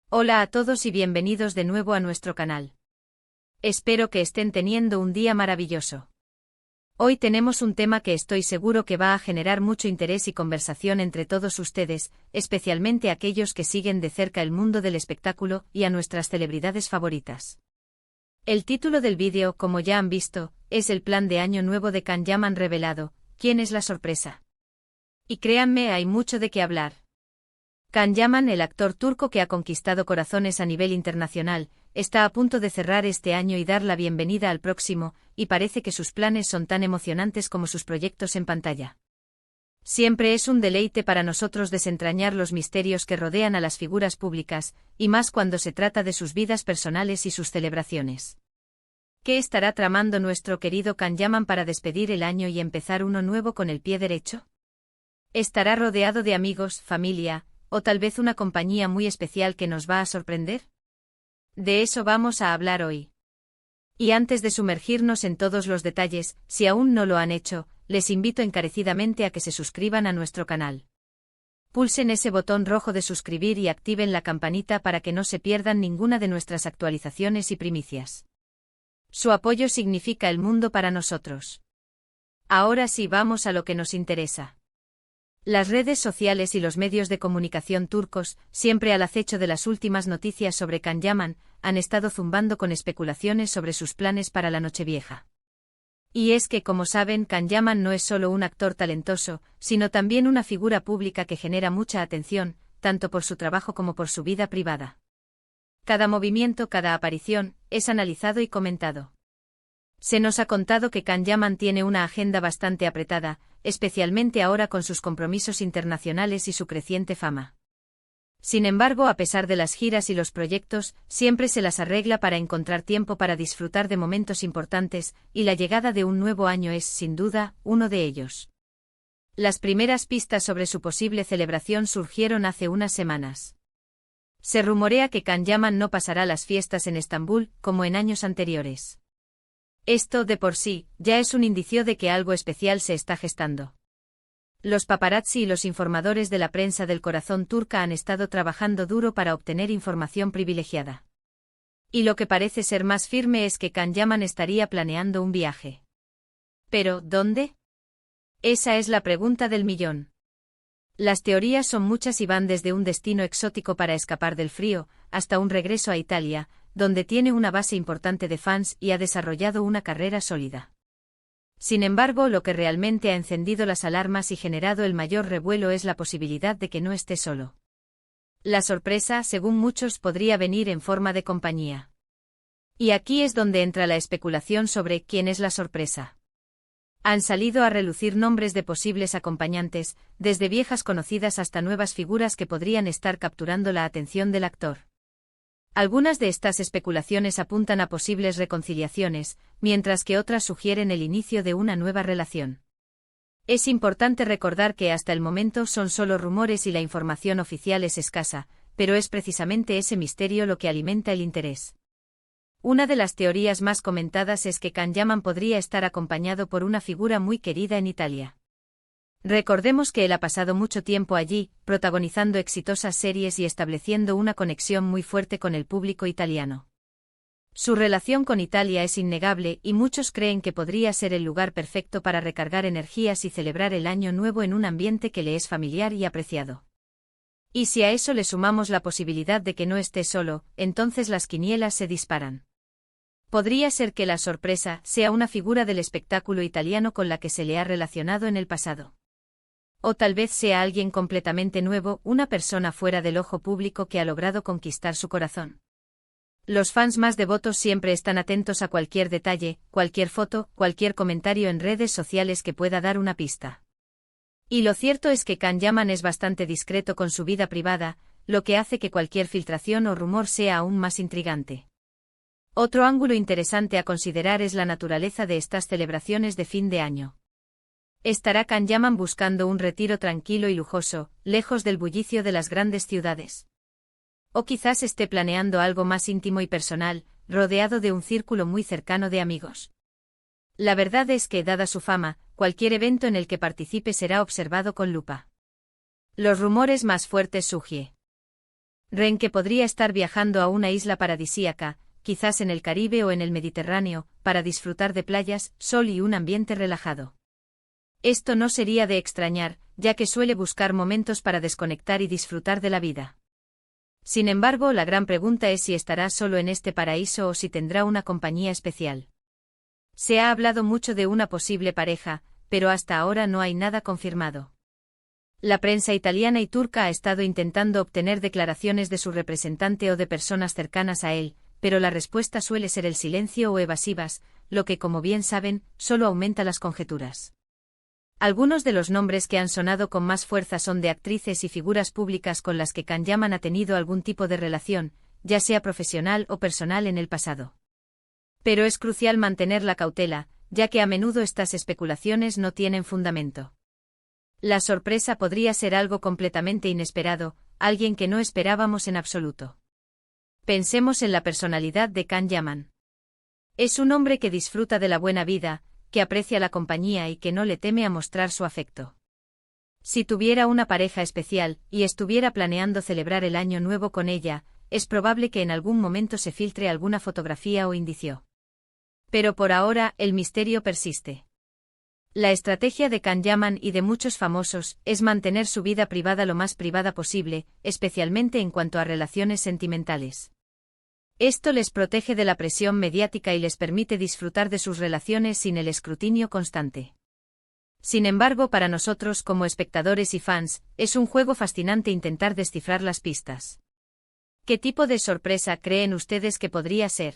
Hola a todos y bienvenidos de nuevo a nuestro canal. Espero que estén teniendo un día maravilloso. Hoy tenemos un tema que estoy seguro que va a generar mucho interés y conversación entre todos ustedes, especialmente aquellos que siguen de cerca el mundo del espectáculo y a nuestras celebridades favoritas. El título del vídeo, como ya han visto, es el plan de año nuevo de Can Yaman revelado. ¿Quién es la sorpresa? Y créanme, hay mucho de qué hablar. Can Yaman, el actor turco que ha conquistado corazones a nivel internacional, está a punto de cerrar este año y dar la bienvenida al próximo, y parece que sus planes son tan emocionantes como sus proyectos en pantalla. Siempre es un deleite para nosotros desentrañar los misterios que rodean a las figuras públicas, y más cuando se trata de sus vidas personales y sus celebraciones. ¿Qué estará tramando nuestro querido Can Yaman para despedir el año y empezar uno nuevo con el pie derecho? ¿Estará rodeado de amigos, familia, o tal vez una compañía muy especial que nos va a sorprender? De eso vamos a hablar hoy. Y antes de sumergirnos en todos los detalles, si aún no lo han hecho, les invito encarecidamente a que se suscriban a nuestro canal. Pulsen ese botón rojo de suscribir y activen la campanita para que no se pierdan ninguna de nuestras actualizaciones y primicias. Su apoyo significa el mundo para nosotros. Ahora sí, vamos a lo que nos interesa. Las redes sociales y los medios de comunicación turcos, siempre al acecho de las últimas noticias sobre Can Yaman, han estado zumbando con especulaciones sobre sus planes para la Nochevieja. Y es que, como saben, Can Yaman no es solo un actor talentoso, sino también una figura pública que genera mucha atención, tanto por su trabajo como por su vida privada. Cada movimiento, cada aparición, es analizado y comentado. Se nos ha contado que Can Yaman tiene una agenda bastante apretada, especialmente ahora con sus compromisos internacionales y su creciente fama. Sin embargo, a pesar de las giras y los proyectos, siempre se las arregla para encontrar tiempo para disfrutar de momentos importantes, y la llegada de un nuevo año es, sin duda, uno de ellos. Las primeras pistas sobre su posible celebración surgieron hace unas semanas. Se rumorea que Can Yaman no pasará las fiestas en Estambul, como en años anteriores. Esto, de por sí, ya es un indicio de que algo especial se está gestando. Los paparazzi y los informadores de la prensa del corazón turca han estado trabajando duro para obtener información privilegiada. Y lo que parece ser más firme es que Can Yaman estaría planeando un viaje. ¿Pero dónde? Esa es la pregunta del millón. Las teorías son muchas y van desde un destino exótico para escapar del frío, hasta un regreso a Italia, donde tiene una base importante de fans y ha desarrollado una carrera sólida. Sin embargo, lo que realmente ha encendido las alarmas y generado el mayor revuelo es la posibilidad de que no esté solo. La sorpresa, según muchos, podría venir en forma de compañía. Y aquí es donde entra la especulación sobre quién es la sorpresa. Han salido a relucir nombres de posibles acompañantes, desde viejas conocidas hasta nuevas figuras que podrían estar capturando la atención del actor. Algunas de estas especulaciones apuntan a posibles reconciliaciones, mientras que otras sugieren el inicio de una nueva relación. Es importante recordar que hasta el momento son solo rumores y la información oficial es escasa, pero es precisamente ese misterio lo que alimenta el interés. Una de las teorías más comentadas es que Can Yaman podría estar acompañado por una figura muy querida en Italia. Recordemos que él ha pasado mucho tiempo allí, protagonizando exitosas series y estableciendo una conexión muy fuerte con el público italiano. Su relación con Italia es innegable y muchos creen que podría ser el lugar perfecto para recargar energías y celebrar el año nuevo en un ambiente que le es familiar y apreciado. Y si a eso le sumamos la posibilidad de que no esté solo, entonces las quinielas se disparan. Podría ser que la sorpresa sea una figura del espectáculo italiano con la que se le ha relacionado en el pasado. O tal vez sea alguien completamente nuevo, una persona fuera del ojo público que ha logrado conquistar su corazón. Los fans más devotos siempre están atentos a cualquier detalle, cualquier foto, cualquier comentario en redes sociales que pueda dar una pista. Y lo cierto es que Can Yaman es bastante discreto con su vida privada, lo que hace que cualquier filtración o rumor sea aún más intrigante. Otro ángulo interesante a considerar es la naturaleza de estas celebraciones de fin de año. ¿Estará Can Yaman buscando un retiro tranquilo y lujoso, lejos del bullicio de las grandes ciudades? O quizás esté planeando algo más íntimo y personal, rodeado de un círculo muy cercano de amigos. La verdad es que, dada su fama, cualquier evento en el que participe será observado con lupa. Los rumores más fuertes sugieren Ren que podría estar viajando a una isla paradisíaca, quizás en el Caribe o en el Mediterráneo, para disfrutar de playas, sol y un ambiente relajado. Esto no sería de extrañar, ya que suele buscar momentos para desconectar y disfrutar de la vida. Sin embargo, la gran pregunta es si estará solo en este paraíso o si tendrá una compañía especial. Se ha hablado mucho de una posible pareja, pero hasta ahora no hay nada confirmado. La prensa italiana y turca ha estado intentando obtener declaraciones de su representante o de personas cercanas a él, pero la respuesta suele ser el silencio o evasivas, lo que, como bien saben, solo aumenta las conjeturas. Algunos de los nombres que han sonado con más fuerza son de actrices y figuras públicas con las que Can Yaman ha tenido algún tipo de relación, ya sea profesional o personal en el pasado. Pero es crucial mantener la cautela, ya que a menudo estas especulaciones no tienen fundamento. La sorpresa podría ser algo completamente inesperado, alguien que no esperábamos en absoluto. Pensemos en la personalidad de Can Yaman. Es un hombre que disfruta de la buena vida, que aprecia la compañía y que no le teme a mostrar su afecto. Si tuviera una pareja especial, y estuviera planeando celebrar el año nuevo con ella, es probable que en algún momento se filtre alguna fotografía o indicio. Pero por ahora, el misterio persiste. La estrategia de Can Yaman y de muchos famosos es mantener su vida privada lo más privada posible, especialmente en cuanto a relaciones sentimentales. Esto les protege de la presión mediática y les permite disfrutar de sus relaciones sin el escrutinio constante. Sin embargo, para nosotros como espectadores y fans, es un juego fascinante intentar descifrar las pistas. ¿Qué tipo de sorpresa creen ustedes que podría ser?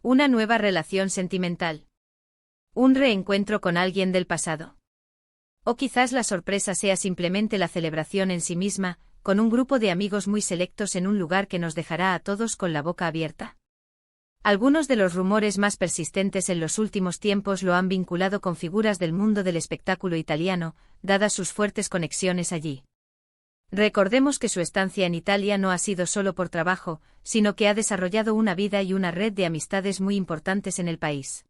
¿Una nueva relación sentimental? ¿Un reencuentro con alguien del pasado? O quizás la sorpresa sea simplemente la celebración en sí misma, con un grupo de amigos muy selectos en un lugar que nos dejará a todos con la boca abierta. Algunos de los rumores más persistentes en los últimos tiempos lo han vinculado con figuras del mundo del espectáculo italiano, dadas sus fuertes conexiones allí. Recordemos que su estancia en Italia no ha sido solo por trabajo, sino que ha desarrollado una vida y una red de amistades muy importantes en el país.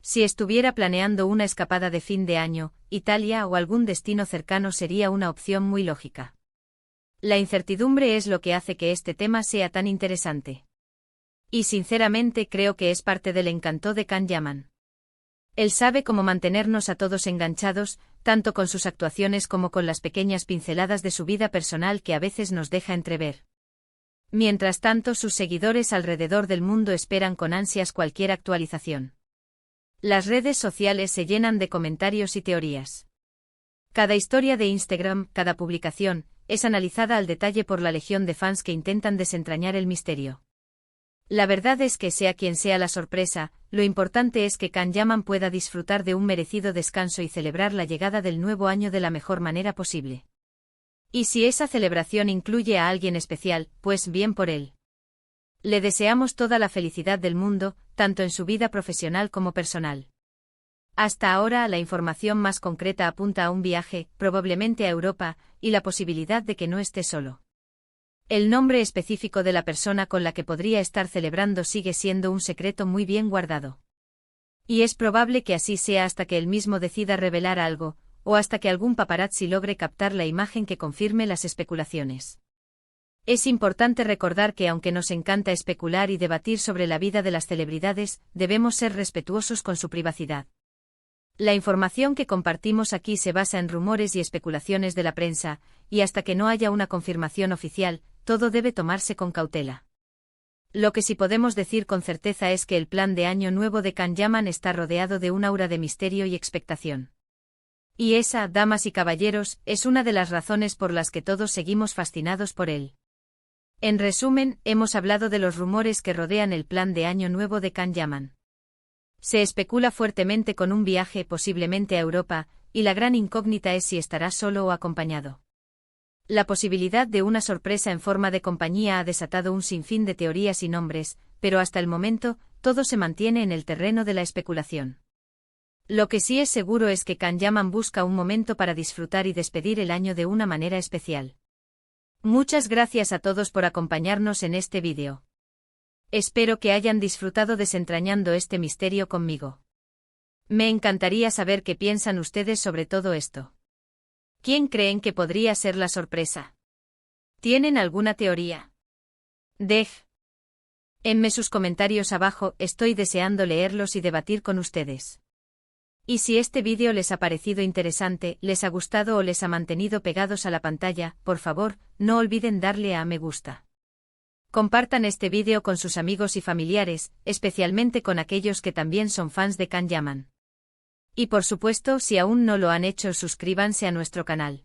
Si estuviera planeando una escapada de fin de año, Italia o algún destino cercano sería una opción muy lógica. La incertidumbre es lo que hace que este tema sea tan interesante. Y sinceramente creo que es parte del encanto de Can Yaman. Él sabe cómo mantenernos a todos enganchados, tanto con sus actuaciones como con las pequeñas pinceladas de su vida personal que a veces nos deja entrever. Mientras tanto, sus seguidores alrededor del mundo esperan con ansias cualquier actualización. Las redes sociales se llenan de comentarios y teorías. Cada historia de Instagram, cada publicación, es analizada al detalle por la legión de fans que intentan desentrañar el misterio. La verdad es que sea quien sea la sorpresa, lo importante es que Can Yaman pueda disfrutar de un merecido descanso y celebrar la llegada del nuevo año de la mejor manera posible. Y si esa celebración incluye a alguien especial, pues bien por él. Le deseamos toda la felicidad del mundo, tanto en su vida profesional como personal. Hasta ahora, la información más concreta apunta a un viaje, probablemente a Europa, y la posibilidad de que no esté solo. El nombre específico de la persona con la que podría estar celebrando sigue siendo un secreto muy bien guardado. Y es probable que así sea hasta que él mismo decida revelar algo, o hasta que algún paparazzi logre captar la imagen que confirme las especulaciones. Es importante recordar que aunque nos encanta especular y debatir sobre la vida de las celebridades, debemos ser respetuosos con su privacidad. La información que compartimos aquí se basa en rumores y especulaciones de la prensa, y hasta que no haya una confirmación oficial, todo debe tomarse con cautela. Lo que sí podemos decir con certeza es que el plan de Año Nuevo de Can Yaman está rodeado de un aura de misterio y expectación. Y esa, damas y caballeros, es una de las razones por las que todos seguimos fascinados por él. En resumen, hemos hablado de los rumores que rodean el plan de Año Nuevo de Can Yaman. Se especula fuertemente con un viaje posiblemente a Europa, y la gran incógnita es si estará solo o acompañado. La posibilidad de una sorpresa en forma de compañía ha desatado un sinfín de teorías y nombres, pero hasta el momento, todo se mantiene en el terreno de la especulación. Lo que sí es seguro es que Can Yaman busca un momento para disfrutar y despedir el año de una manera especial. Muchas gracias a todos por acompañarnos en este vídeo. Espero que hayan disfrutado desentrañando este misterio conmigo. Me encantaría saber qué piensan ustedes sobre todo esto. ¿Quién creen que podría ser la sorpresa? ¿Tienen alguna teoría? Déjenme sus comentarios abajo, estoy deseando leerlos y debatir con ustedes. Y si este vídeo les ha parecido interesante, les ha gustado o les ha mantenido pegados a la pantalla, por favor, no olviden darle a me gusta. Compartan este vídeo con sus amigos y familiares, especialmente con aquellos que también son fans de Kan-Yaman. Y por supuesto, si aún no lo han hecho, suscríbanse a nuestro canal.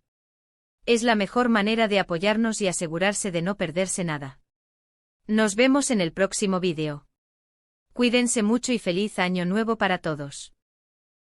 Es la mejor manera de apoyarnos y asegurarse de no perderse nada. Nos vemos en el próximo vídeo. Cuídense mucho y feliz año nuevo para todos.